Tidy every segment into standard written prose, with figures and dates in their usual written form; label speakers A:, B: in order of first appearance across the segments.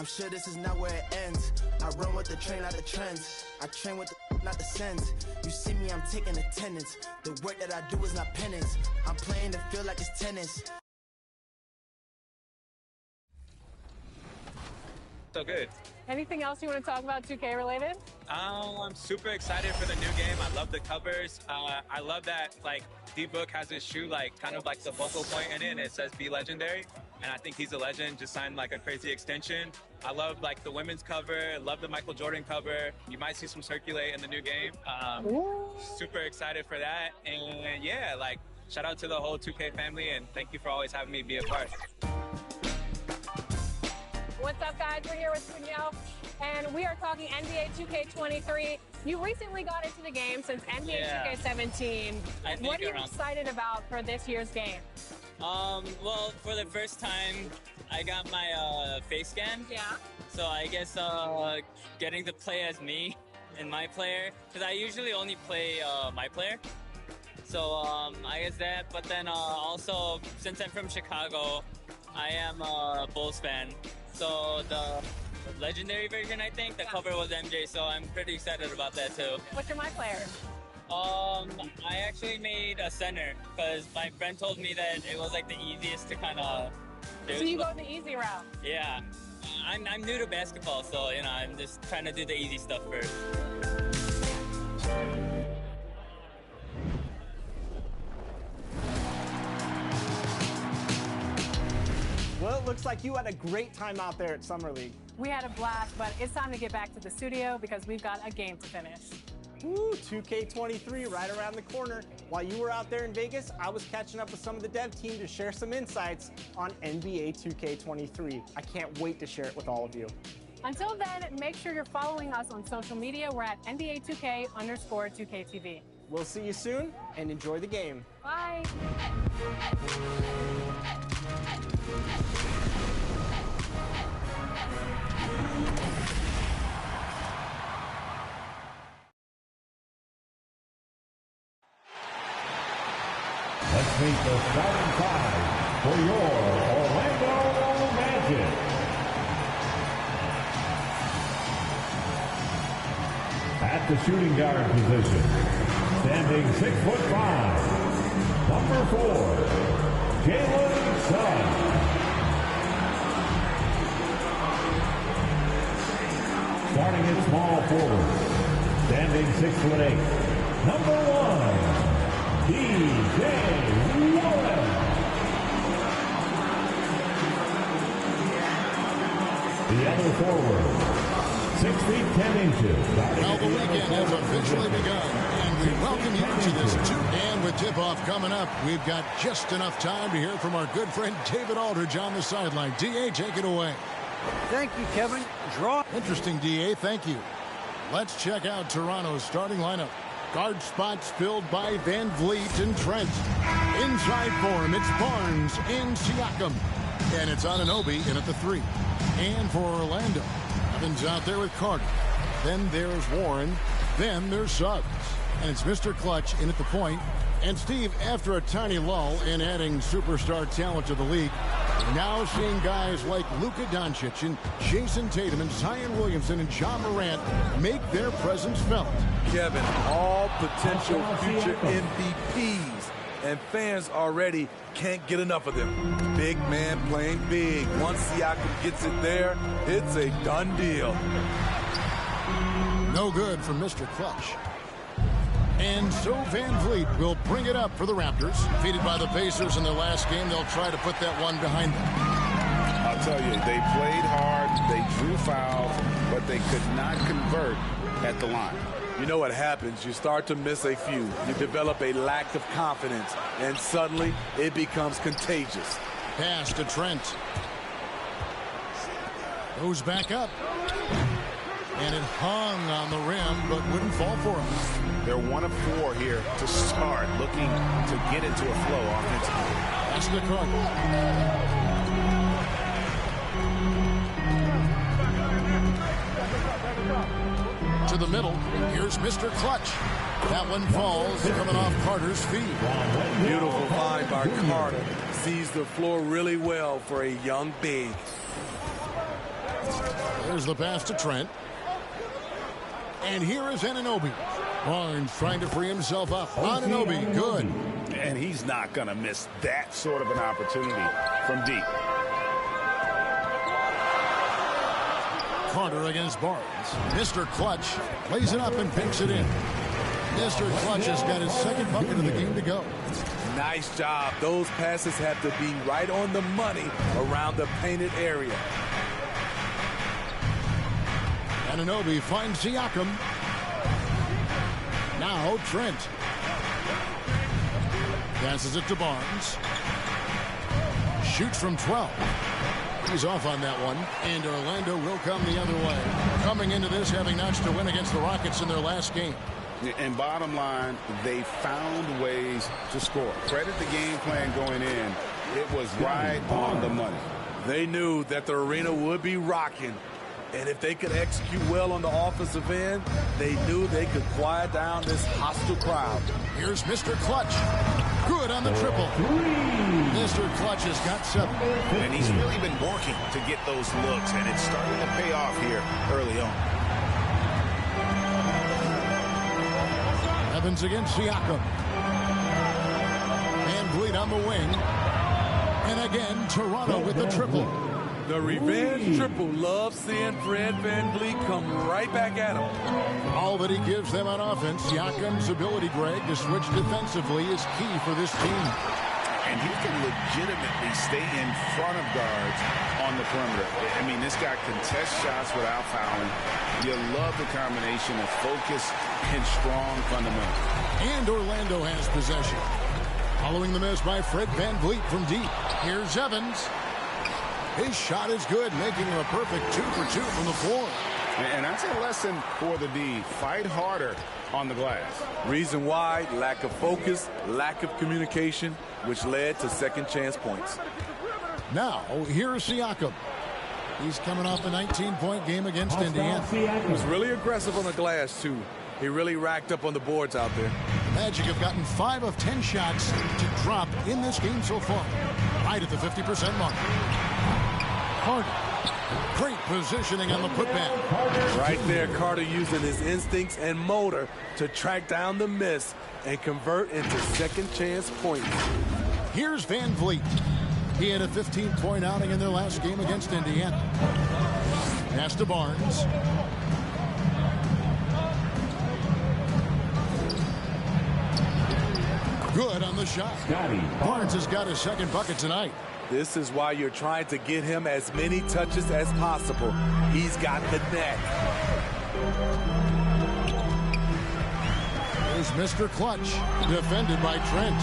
A: I'm sure this is not where it ends. I run with the train, not the trends. I train with the not the sense. You see me, I'm taking attendance. The work that I do is not penance. I'm playing to feel like it's tennis.
B: So good.
C: Anything else you want to talk about 2K related?
B: I'm super excited for the new game. I love the covers. I love that like D-Book has his shoe like kind of like the focal point in it, and it says "Be Legendary," and I think he's a legend. Just signed like a crazy extension. I love like the women's cover. Love the Michael Jordan cover. You might see some Circulate in the new game. Super excited for that, and yeah, like shout out to the whole 2K family, and thank you for always having me be a part.
C: What's up, guys? We're here with Kunyo, and we are talking NBA 2K23. You recently got into the game since NBA 2K17. What are you excited about for this year's game?
D: Well, for the first time, I got my face scan.
C: Yeah.
D: So I guess getting to play as me and my player, because I usually only play my player. So I guess that, but then also, since I'm from Chicago, I am a Bulls fan. So the legendary version, I think, the cover was MJ, so I'm pretty excited about that too.
C: What's your my player?
D: I actually made a center because my friend told me that it was like the easiest to kind of do.
C: So you go the easy route?
D: Yeah. I'm new to basketball, so you know, I'm just trying to do the easy stuff first.
E: Well, it looks like you had a great time out there at Summer League.
C: We had a blast, but it's time to get back to the studio because we've got a game to finish.
E: Woo, 2K23 right around the corner. While you were out there in Vegas, I was catching up with some of the dev team to share some insights on NBA 2K23. I can't wait to share it with all of you.
C: Until then, make sure you're following us on social media. We're at NBA 2K_2KTV.
E: We'll see you soon, and enjoy the game.
C: Bye.
F: Let's meet the starting five for your Orlando Magic. At the shooting guard position, standing 6'5", number 4, Jalen Suggs. Starting at small forward, standing 6'8", number 1, DJ Warren. The other forward, 6 feet 10 inches.
G: Well, the weekend has officially begun, and we welcome you to this two. And with tip-off coming up, we've got just enough time to hear from our good friend David Aldridge on the sideline. D.A., take it away.
H: Thank you, Kevin. Draw.
G: Interesting, D.A., thank you. Let's check out Toronto's starting lineup. Guard spots filled by Van Vliet and Trent. Inside for him, it's Barnes and Siakam. And it's Anunoby in at the 3. And for Orlando, Evans out there with Carter. Then there's Warren. Then there's Suggs. And it's Mr. Clutch in at the point. And Steve, after a tiny lull in adding superstar talent to the league, we're now seeing guys like Luka Doncic and Jason Tatum and Zion Williamson and John Morant make their presence felt.
I: Kevin, all potential future MVPs, and fans already can't get enough of them. Big man playing big. Once Siakam gets it there, it's a done deal.
G: No good from Mr. Clutch. And so Van Vliet will bring it up for the Raptors. Defeated by the Pacers in their last game, they'll try to put that one behind them.
J: I'll tell you, they played hard, they drew fouls, but they could not convert at the line.
I: You know what happens? You start to miss a few. You develop a lack of confidence, and suddenly it becomes contagious.
G: Pass to Trent. Goes back up. And it hung on the rim, but wouldn't fall for him.
J: They're 1 of 4 here to start, looking to get into a flow offensively.
G: That's the Cook. To the middle, here's Mr. Clutch. That one falls, coming off Carter's feet.
I: Beautiful find by Carter. Sees the floor really well for a young big.
G: Here's the pass to Trent. And here is Anunoby. Barnes trying to free himself up. Anunoby, good.
J: And he's not going to miss that sort of an opportunity from deep.
G: Carter against Barnes. Mr. Clutch plays it up and picks it in. Mr. Clutch has got his second bucket of the game to go.
I: Nice job. Those passes have to be right on the money around the painted area.
G: Anunoby finds Siakam. Now Trent. Passes it to Barnes. Shoots from 12. He's off on that one. And Orlando will come the other way. Coming into this having notched a win against the Rockets in their last game.
J: And bottom line, they found ways to score. Credit the game plan going in. It was right on the money.
I: They knew that the arena would be rocking. And if they could execute well on the offensive end, they knew they could quiet down this hostile crowd.
G: Here's Mr. Clutch. Good on the triple. Mr. Clutch has got 7.
J: And he's really been working to get those looks, and it's starting to pay off here early on.
G: Evans against Siakam. Van Vliet on the wing. And again, Toronto with the triple.
I: The revenge triple loves seeing Fred VanVleet come right back at him.
G: All that he gives them on offense, Siakam's ability, Greg, to switch defensively is key for this team.
J: And he can legitimately stay in front of guards on the perimeter. I mean, this guy contests shots without fouling. You love the combination of focus and strong fundamentals.
G: And Orlando has possession. Following the miss by Fred VanVleet from deep. Here's Evans. His shot is good, making him a perfect 2 for 2 from the floor.
J: And that's a lesson for the D. Fight harder on the glass.
I: Reason why, lack of focus, lack of communication, which led to second chance points.
G: Now, here's Siakam. He's coming off a 19-point game against Indiana.
I: He was really aggressive on the glass, too. He really racked up on the boards out there.
G: The Magic have gotten 5 of 10 shots to drop in this game so far. Right at the 50% mark. Carter. Great positioning on the putback.
I: Right there, Carter using his instincts and motor to track down the miss and convert into second chance points.
G: Here's VanVleet. He had a 15-point outing in their last game against Indiana. Pass to Barnes. Good on the shot. Barnes has got his second bucket tonight.
I: This is why you're trying to get him as many touches as possible. He's got the net.
G: Here's Mr. Clutch, defended by Trent.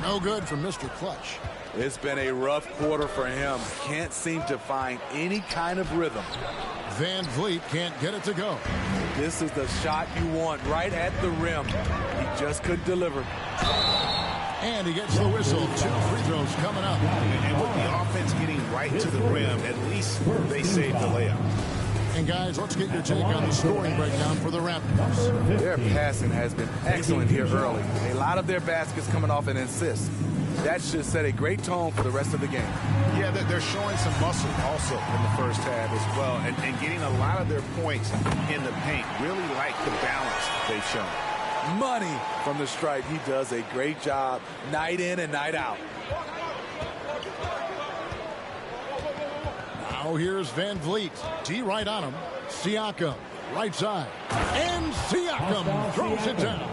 G: No good from Mr. Clutch.
I: It's been a rough quarter for him. Can't seem to find any kind of rhythm.
G: VanVleet can't get it to go.
I: This is the shot you want right at the rim. He just couldn't deliver.
G: And he gets the whistle. 2 free throws coming up.
J: And with the offense getting right to the rim, at least they saved the layup.
G: And guys, let's get your take on the scoring breakdown for the Raptors.
I: Their passing has been excellent here early. A lot of their baskets coming off an assist. That should set a great tone for the rest of the game.
J: Yeah, they're showing some muscle also in the first half as well, and getting a lot of their points in the paint. Really like the balance they've shown.
I: Money from the stripe. He does a great job night in and night out.
G: Now here's VanVleet. D right on him. Siakam, right side. And Siakam throws it down.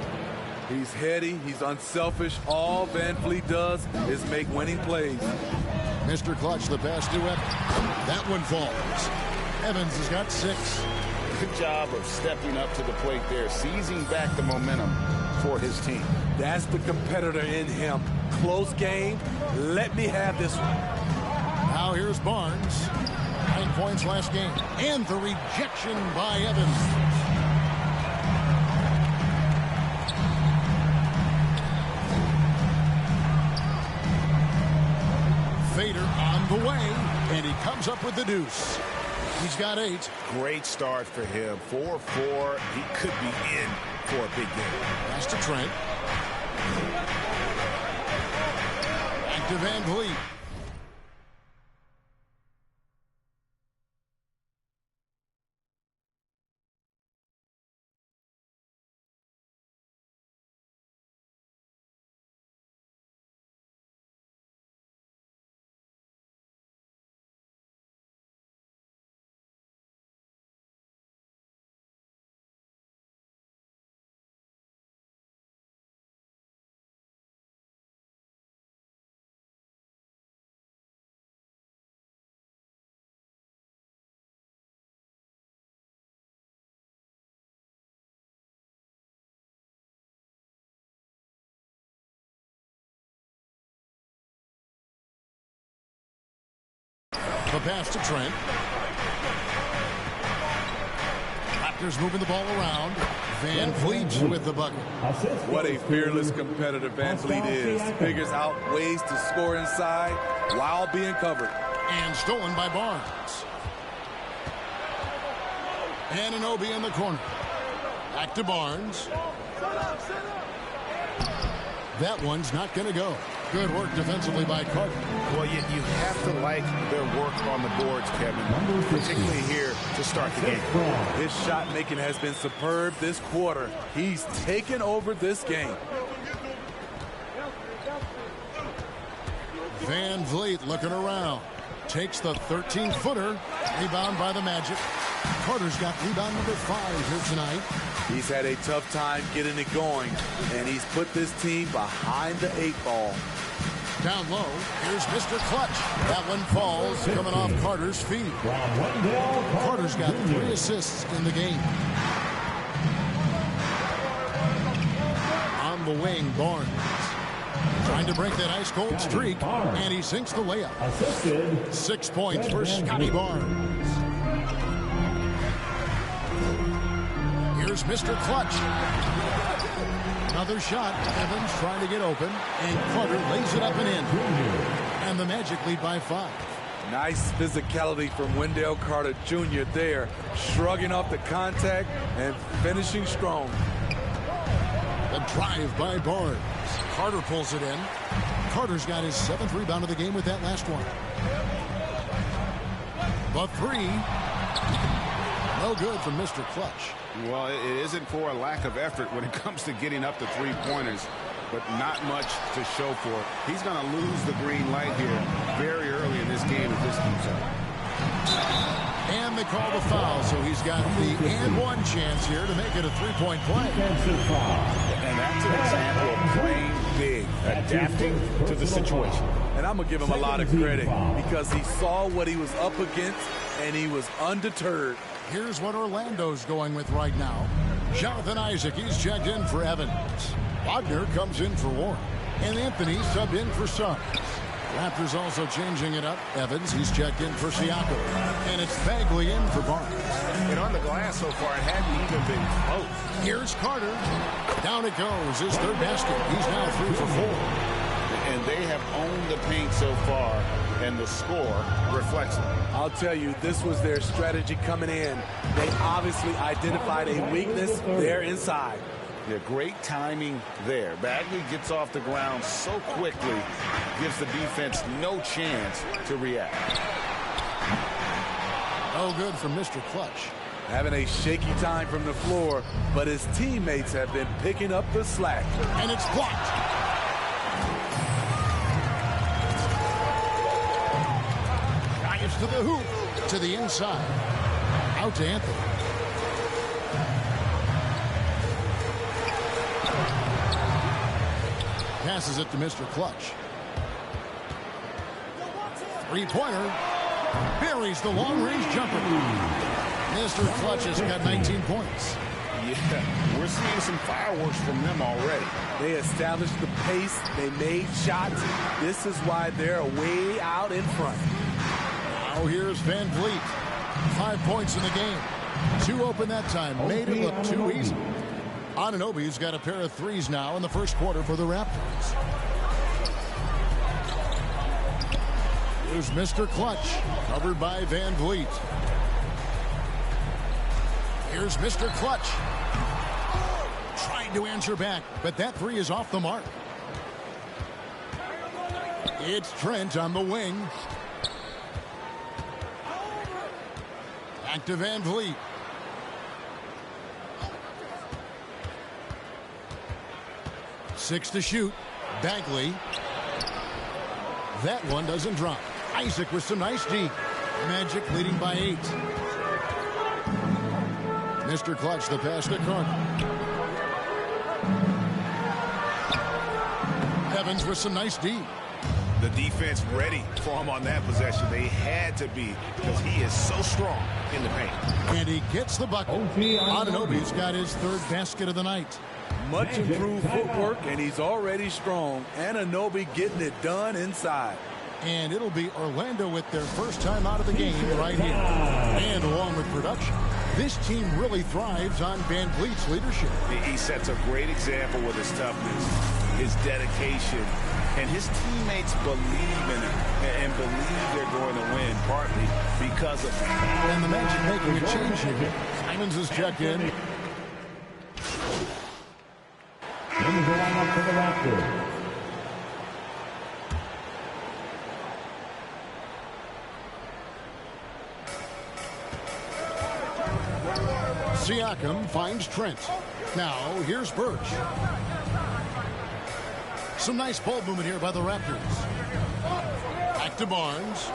I: He's heady. He's unselfish. All VanVleet does is make winning plays.
G: Mr. Clutch, the pass to Evans. That one falls. Evans has got 6.
J: Good job of stepping up to the plate there, seizing back the momentum for his team.
I: That's the competitor in him. Close game. Let me have this one.
G: Now here's Barnes. 9 points last game. And the rejection by Evans. Fader on the way. And he comes up with the deuce. He's got 8.
J: Great start for him. 4-4. He could be in for a big game.
G: Pass to Trent. Back to VanVleet. pass to Trent. Raptors moving the ball around. Van Vliet with the bucket.
I: What a fearless competitor Van Vliet is. Figures out ways to score inside while being covered.
G: And stolen by Barnes. Anunoby in the corner. Back to Barnes. That one's not going to go. Good work defensively by Carter.
J: Well, you have to like their work on the boards, Kevin, particularly here to start the game.
I: His shot making has been superb this quarter. He's taken over this game.
G: Van Vliet looking around. Takes the 13-footer. Rebound by the Magic. Carter's got rebound number 5 here tonight.
I: He's had a tough time getting it going, and he's put this team behind the 8 ball.
G: Down low, here's Mr. Clutch. That one falls, coming off Carter's feet. Carter's got 3 assists in the game. On the wing, Barnes. Trying to break that ice-cold streak, and he sinks the layup. 6 points for Scotty Barnes. Here's Mr. Clutch. Another shot. Evans trying to get open, and Carter lays it up and in. And the Magic lead by 5.
I: Nice physicality from Wendell Carter Jr. there, shrugging off the contact and finishing strong.
G: The drive by Barnes. Carter pulls it in. Carter's got his 7th rebound of the game with that last one. But 3. No good from Mr. Clutch.
J: Well, it isn't for a lack of effort when it comes to getting up the 3-pointers, but not much to show for it. He's going to lose the green light here very early in this game if this keeps up.
G: And they call the foul, so he's got the and one chance here to make it a 3-point play.
J: And that's an example of playing big, adapting to the situation.
I: And I'm going to give him a lot of credit because he saw what he was up against, and he was undeterred.
G: Here's what Orlando's going with right now. Jonathan Isaac, he's checked in for Evans. Wagner comes in for Warren. And Anthony subbed in for Suggs. Raptors also changing it up. Evans, he's checked in for Siakam. And it's Bagley in for Barnes.
J: And on the glass so far, it hadn't even been close.
G: Here's Carter. Down it goes. His 3rd basket. He's now 3 for 4.
J: And they have owned the paint so far, and the score reflects it.
I: I'll tell you, this was their strategy coming in. They obviously identified a weakness there inside.
J: Yeah, great timing there. Bagley gets off the ground so quickly, gives the defense no chance to react.
G: No good from Mr. Clutch.
I: Having a shaky time from the floor, but his teammates have been picking up the slack.
G: And it's blocked. Drives to the hoop, to the inside. Out to Anthony. Passes it to Mr. Clutch. 3-pointer. Buries the long-range jumper. Mr. Clutch has got 19 points.
J: Yeah, we're seeing some fireworks from them already.
I: They established the pace. They made shots. This is why they're way out in front.
G: Now here's Van Vliet. 5 points in the game. 2 open that time. Made it look too easy. Anunoby's got a pair of 3s now in the first quarter for the Raptors. Here's Mr. Clutch, covered by Van Vliet. Here's Mr. Clutch. Trying to answer back, but that 3 is off the mark. It's Trent on the wing. Back to Van Vliet. Six to shoot. Bagley. That one doesn't drop. Isaac with some nice D. Magic leading by 8. Mr. Clutch, the pass to Carter. Evans with some nice D.
J: The defense ready for him on that possession. They had to be because he is so strong in the paint.
G: And he gets the bucket. Anunoby's got his 3rd basket of the night.
I: Much improved footwork, and he's already strong. Anunoby getting it done inside.
G: And it'll be Orlando with their first time out of the game right here. And along with production, this team really thrives on Van Vliet's leadership.
J: He sets a great example with his toughness, his dedication, and his teammates believe in him and believe they're going to win, partly because of him.
G: And the Magic making a change here. Simons is checked in.
F: Here's the lineup for the Raptors.
G: Siakam finds Trent. Now, here's Birch. Some nice ball movement here by the Raptors. Back to Barnes.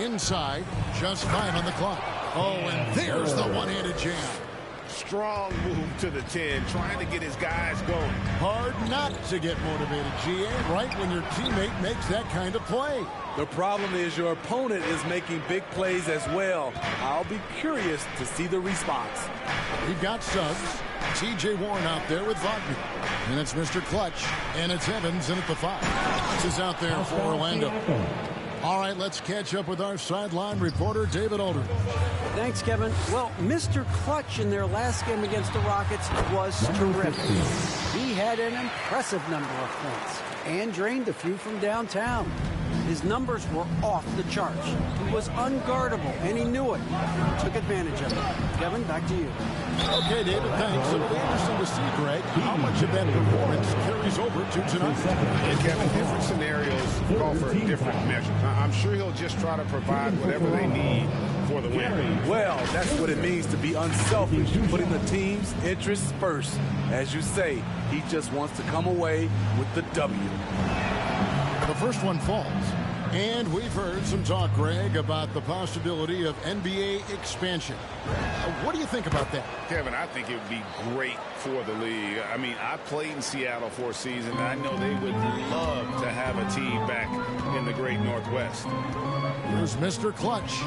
G: Inside, just 5 on the clock. Oh, and there's the one-handed jam.
J: Strong move to the 10, trying to get his guys going.
G: Hard not to get motivated, GA, right when your teammate makes that kind of play.
I: The problem is your opponent is making big plays as well. I'll be curious to see the response.
G: We've got Suggs, T.J. Warren out there with Wagner. And it's Mr. Clutch, and it's Evans in at the 5. This is out there for Orlando. All right, let's catch up with our sideline reporter, David Aldridge.
H: Thanks, Kevin. Well, Mr. Clutch in their last game against the Rockets was terrific. He had an impressive number of points and drained a few from downtown. His numbers were off the charts. He was unguardable, and he knew it. Took advantage of it. Kevin, back to you.
G: Okay, David, thanks. It'll be interesting to see, Greg, how much of that performance carries over to tonight.
J: And Kevin, different scenarios call for different measures. I'm sure he'll just try to provide whatever they need for the win.
I: Well, that's what it means to be unselfish, putting the team's interests first. As you say, he just wants to come away with the W.
G: The first one falls. And we've heard some talk, Greg, about the possibility of NBA expansion. What do you think about that?
J: Kevin, I think it would be great for the league. I mean, I played in Seattle for a season, and I know they would love to have a team back in the great Northwest.
G: Here's Mr. Clutch.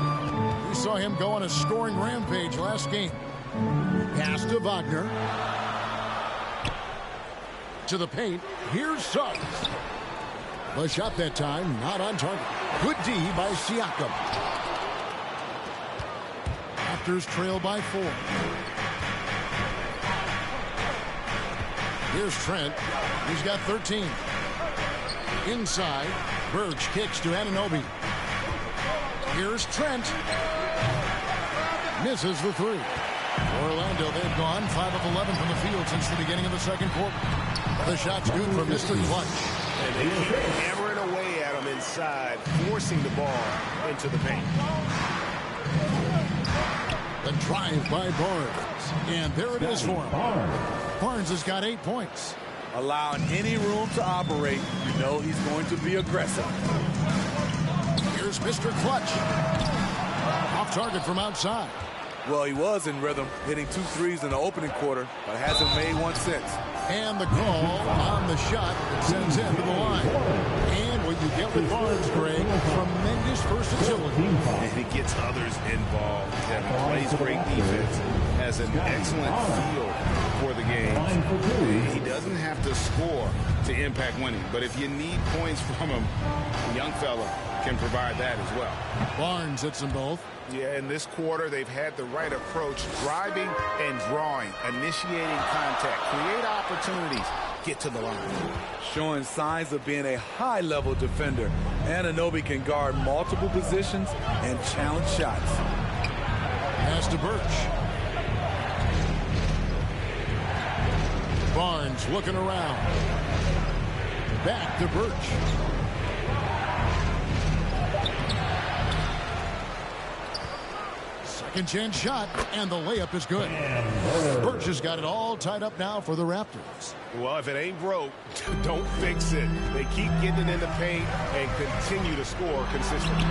G: We saw him go on a scoring rampage last game. Pass to Wagner. To the paint. Here's Suggs. The shot that time, not on target. Good D by Siakam. Raptors trail by 4. Here's Trent. He's got 13. Inside, Birch kicks to Anunoby. Here's Trent. Misses the 3. Orlando, they've gone 5 of 11 from the field since the beginning of the second quarter. The shot's good from Mr. Clutch.
J: And they keep hammering away at him inside, forcing the ball into the paint.
G: The drive by Barnes. And there it is for him. Barnes has got 8 points.
I: Allowing any room to operate, you know he's going to be aggressive.
G: Here's Mr. Clutch. Off target from outside.
I: Well, he was in rhythm, hitting 2 threes in the opening quarter, but hasn't made one since.
G: And the call on the shot sends him to the line. And what you get with Barnes, Greg, tremendous versatility.
J: And he gets others involved. Kevin plays great defense, has an excellent feel for the game. He doesn't have to score to impact winning, but if you need points from him, the young fella can provide that as well.
G: Barnes hits them both.
J: Yeah, in this quarter, they've had the right approach, driving and drawing, initiating contact, create opportunities, get to the line.
I: Showing signs of being a high-level defender. Anunoby can guard multiple positions and challenge shots.
G: Pass to Birch. Barnes looking around. Back to Birch. Second chance shot, and the layup is good. Birch has got it all tied up now for the Raptors.
J: Well, if it ain't broke, don't fix it. They keep getting it in the paint and continue to score consistently.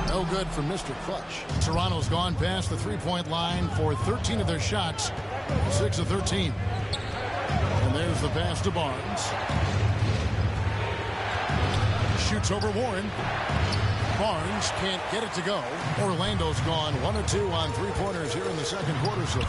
G: No good from Mr. Clutch. Toronto's gone past the three-point line for 13 of their shots, 6 of 13. And there's the pass to Barnes. Shoots over Warren. Barnes can't get it to go. Orlando's gone 1 of 2 on three-pointers here in the second quarter. So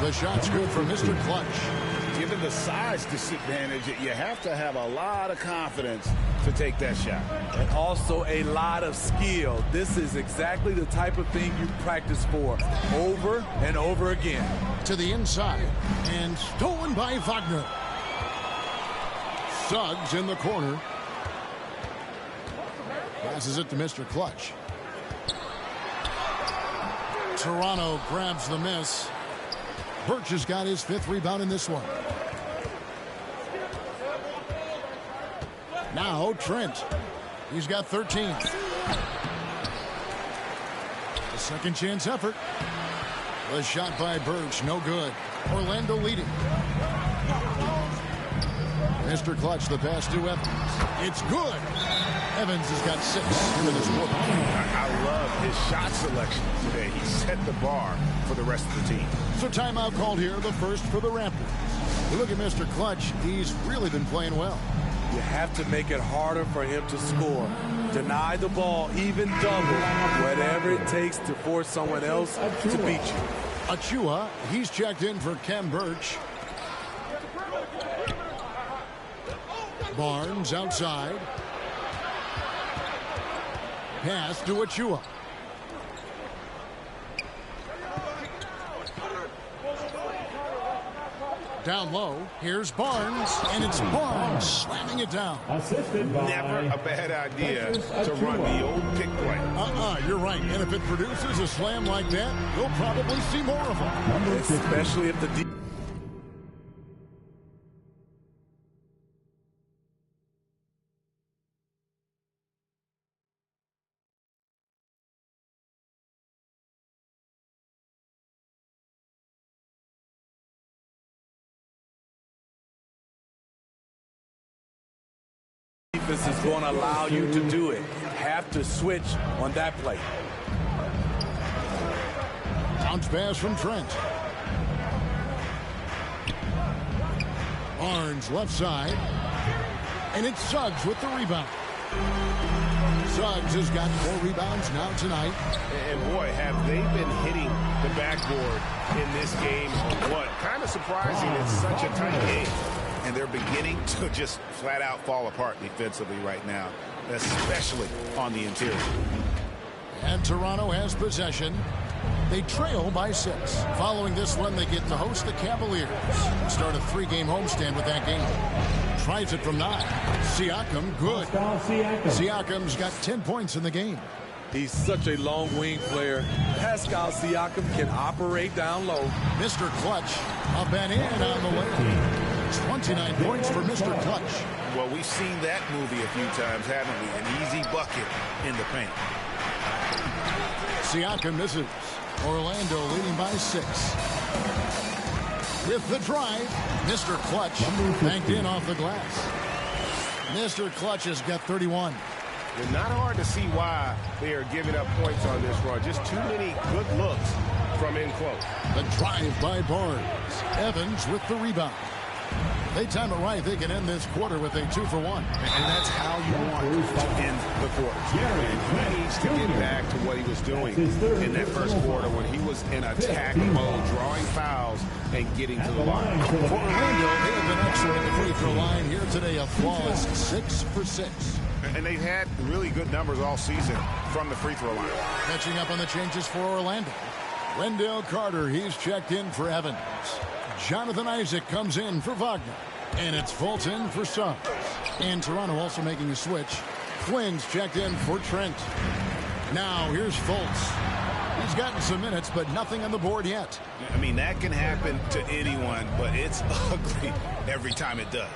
G: the shot's good for Mr. Clutch.
J: Give given the size disadvantage, you have to have a lot of confidence to take that shot.
I: And also a lot of skill. This is exactly the type of thing you practice for over and over again.
G: To the inside, and stolen by Wagner. Suggs in the corner. Passes it to Mr. Clutch. Toronto grabs the miss. Birch has got his 5th rebound in this one. Now Trent. He's got 13. A second chance effort. The shot by Birch, no good. Orlando leading. Mr. Clutch, the pass to Evans. It's good. Evans has got 6 into this quarter.
J: I love his shot selection today. He set the bar for the rest of the team.
G: So timeout called here, the first for the Raptors. You look at Mr. Clutch, he's really been playing well.
I: You have to make it harder for him to score. Deny the ball, even double, whatever it takes to force someone else to beat you.
G: Achua, he's checked in for Kem Birch. Barnes outside. Pass to Achua. Down low, here's Barnes, and it's Barnes slamming it down.
J: Never a bad idea to run the old pick play.
G: You're right. And if it produces a slam like that, you'll probably see more of them.
I: Especially if the defense is going to allow you to do it. Have to switch on that play.
G: Bounce pass from Trent. Barnes left side. And it's Suggs with the rebound. Suggs has got 4 rebounds now tonight.
J: And boy, have they been hitting the backboard in this game. What? Kind of surprising. It's such a tight game. And they're beginning to just flat out fall apart defensively right now, especially on the interior.
G: And Toronto has possession. They trail by 6. Following this one, they get to host the Cavaliers. Start a 3-game homestand with that game. Tries it from 9. Siakam, good. Siakam's got 10 points in the game.
I: He's such a long wing player. Pascal Siakam can operate down low.
G: Mr. Clutch up and in on the way. 29 points for Mr. Clutch.
J: Well, we've seen that movie a few times, haven't we? An easy bucket in the paint.
G: Siakam misses. Orlando leading by 6. With the drive, Mr. Clutch banked in off the glass. Mr. Clutch has got 31.
J: It's not hard to see why they are giving up points on this run. Just too many good looks from in close.
G: The drive by Barnes. Evans with the rebound. They time it right. They can end this quarter with a 2-for-1.
J: And that's how you want to end the quarter. And he needs to get back to what he was doing in that first quarter when he was in attack mode, drawing fouls and getting to the line.
G: For Orlando, they have been excellent at the free throw line here today. A flawless 6 for 6.
J: And they've had really good numbers all season from the free throw line.
G: Catching up on the changes for Orlando. Wendell Carter, he's checked in for Evans. Jonathan Isaac comes in for Wagner. And it's Fulton for Suggs. And Toronto also making a switch. Flynn's checked in for Trent. Now here's Fultz. He's gotten some minutes, but nothing on the board yet.
J: I mean, that can happen to anyone, but it's ugly every time it does.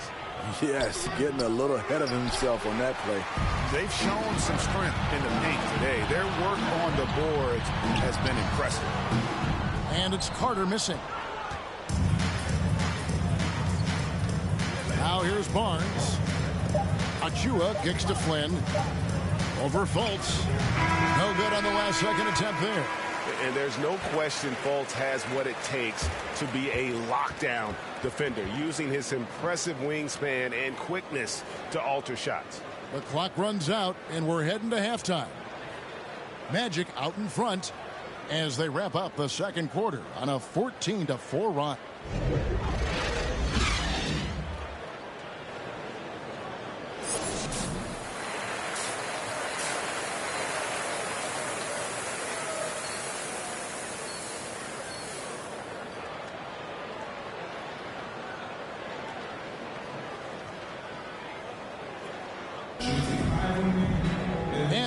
I: Yes, getting a little ahead of himself on that play.
J: They've shown some strength in the paint today. Their work on the boards has been impressive.
G: And it's Carter missing. Now here's Barnes. Achua kicks to Flynn. Over Fultz. No good on the last second attempt there.
J: And there's no question Fultz has what it takes to be a lockdown defender, using his impressive wingspan and quickness to alter shots.
G: The clock runs out, and we're heading to halftime. Magic out in front as they wrap up the second quarter on a 14-4 run.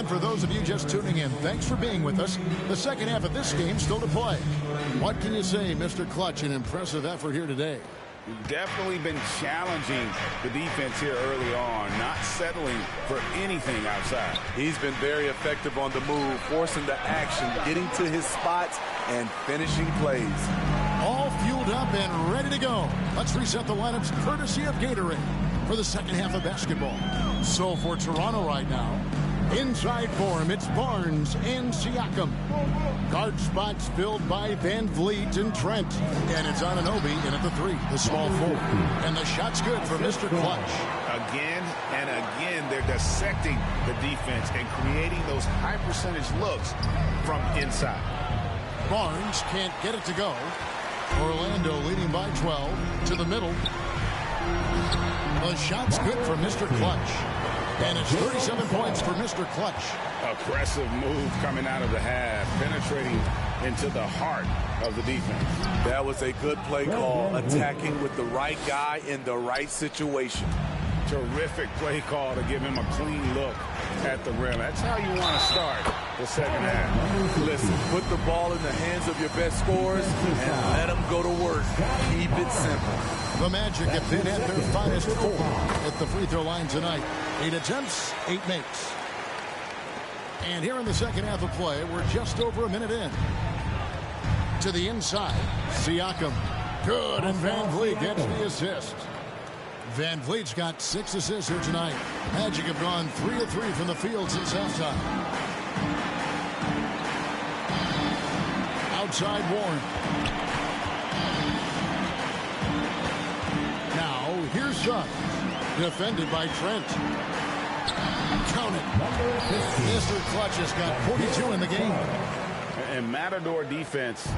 G: for those of you just tuning in, thanks for being with us. The second half of this game still to play. What can you say, Mr. Clutch? An impressive effort here today.
J: Definitely been challenging the defense here early on, not settling for anything outside.
I: He's been very effective on the move, forcing the action, getting to his spots, and finishing plays.
G: All fueled up and ready to go. Let's reset the lineups courtesy of Gatorade for the second half of basketball. So for Toronto right now, inside for him, it's Barnes and Siakam. Guard spots filled by Van Vliet and Trent. And it's Anunoby in at the 3, the small forward. And the shot's good for Mr. Clutch.
J: Again and again, they're dissecting the defense and creating those high percentage looks from inside.
G: Barnes can't get it to go. Orlando leading by 12 to the middle. The shot's good for Mr. Clutch. And it's 37 points for Mr. Clutch.
J: Aggressive move coming out of the half, penetrating into the heart of the defense.
I: That was a good play call, attacking with the right guy in the right situation.
J: Terrific play call to give him a clean look at the rim. That's how you want to start the second half.
I: Listen, put the ball in the hands of your best scorers and let them go to work. Keep it simple.
G: The Magic have been at their finest 4 at the free throw line tonight. 8 attempts, 8 makes. And here in the second half of play, we're just over a minute in. To the inside, Siakam. Good, and Van Vliet gets the assist. Van Vliet's got 6 assists here tonight. Magic have gone 3 of 3 from the field since halftime. Outside Warren. Now, here's Suggs. Defended by Trent. Count it. Mr. Clutch has got 42 in the game.
J: And Matador defense,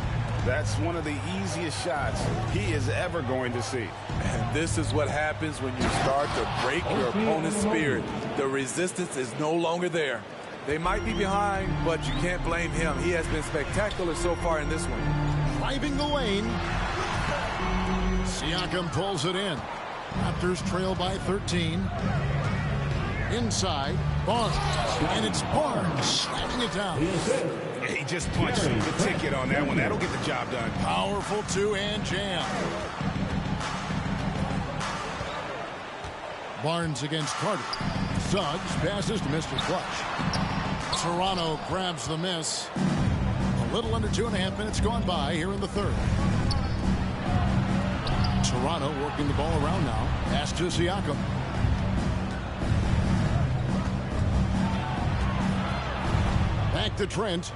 J: that's one of the easiest shots he is ever going to see.
I: And this is what happens when you start to break your opponent's spirit. The resistance is no longer there. They might be behind, but you can't blame him. He has been spectacular so far in this one.
G: Driving the lane. Siakam pulls it in. Raptors trail by 13. Inside, Barnes. And it's Barnes slamming it down.
J: He just punched the ticket on that one. That'll get the job done.
G: Powerful two-hand jam. Barnes against Carter. Suggs passes to Mr. Clutch. Toronto grabs the miss. A little under 2.5 minutes gone by here in the third. Toronto working the ball around now. Pass to Siakam. Back to Trent.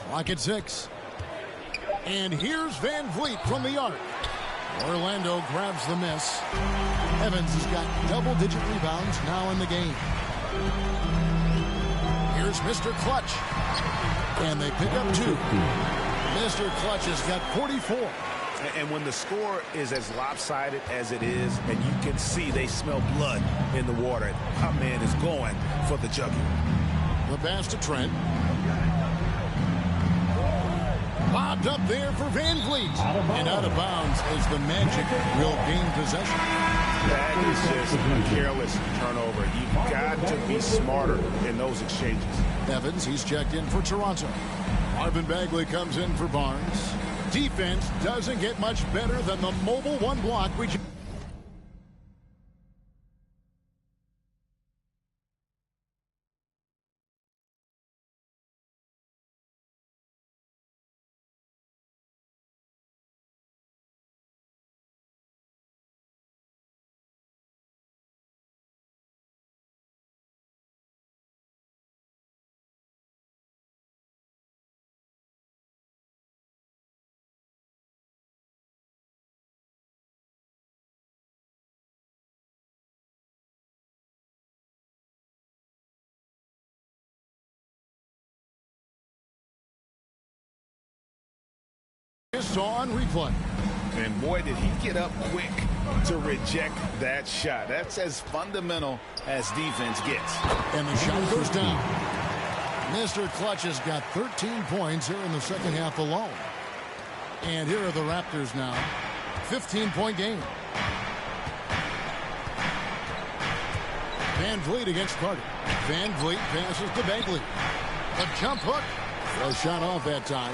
G: Clock at 6. And here's Van Vliet from the arc. Orlando grabs the miss. Evans has got double-digit rebounds now in the game. Here's Mr. Clutch. And they pick up 2. Mr. Clutch has got 44.
J: And when the score is as lopsided as it is, and you can see they smell blood in the water, my man is going for the jugular.
G: The pass to Trent. Bobbed up there for Van Vliet. And out of bounds as the Magic will gain possession.
J: That is just a careless turnover. You've got to be smarter in those exchanges.
G: Evans, he's checked in for Toronto. Marvin Bagley comes in for Barnes. Defense doesn't get much better than the mobile one block. Saw on replay.
J: And boy, did he get up quick to reject that shot. That's as fundamental as defense gets.
G: And the shot goes down. Mr. Clutch has got 13 points here in the second half alone. And here are the Raptors now. 15-point game. Van Vliet against Carter. Van Vliet passes to Bagley. A jump hook. A shot off that time.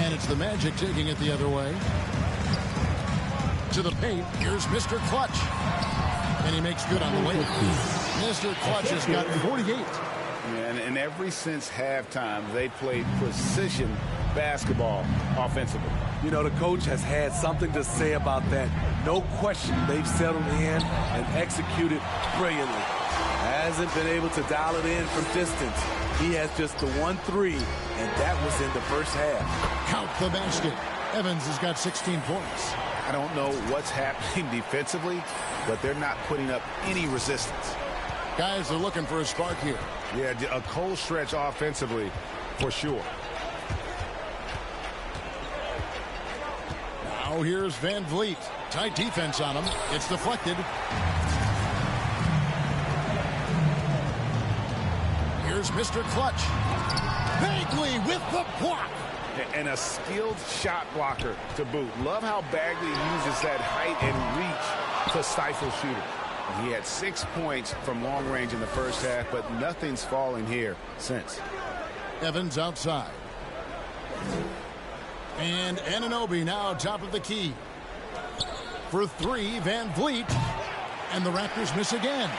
G: And it's the Magic taking it the other way. To the paint. Here's Mr. Clutch. And he makes good on the way. Mr. Clutch has got 48.
J: And ever since halftime, they played precision basketball offensively.
I: You know, the coach has had something to say about that. No question, they've settled in and executed brilliantly. Hasn't been able to dial it in from distance. He has just the 1-3, and that was in the first half.
G: Count the basket. Evans has got 16 points.
J: I don't know what's happening defensively, but they're not putting up any resistance.
G: Guys are looking for a spark here.
J: Yeah, a cold stretch offensively, for sure.
G: Now here's Van Vliet. Tight defense on him. It's deflected. Here's Mr. Clutch. Bagley with the block.
J: And a skilled shot blocker to boot. Love how Bagley uses that height and reach to stifle shooters. He had 6 points from long range in the first half, but nothing's falling here since.
G: Evans outside. And Anunoby now top of the key. For three, Van Vliet. And the Raptors miss again.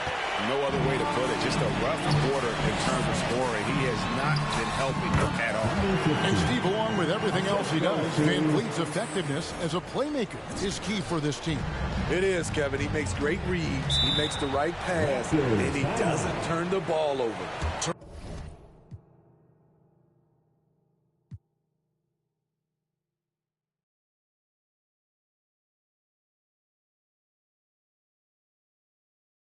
J: No other way to put it. Just a rough quarter in terms of scoring. He has not been helping at all.
G: And Steve, along with everything else he does, Van Vliet's effectiveness as a playmaker is key for this team.
I: It is, Kevin. He makes great reads. He makes the right pass, and he doesn't turn the ball over.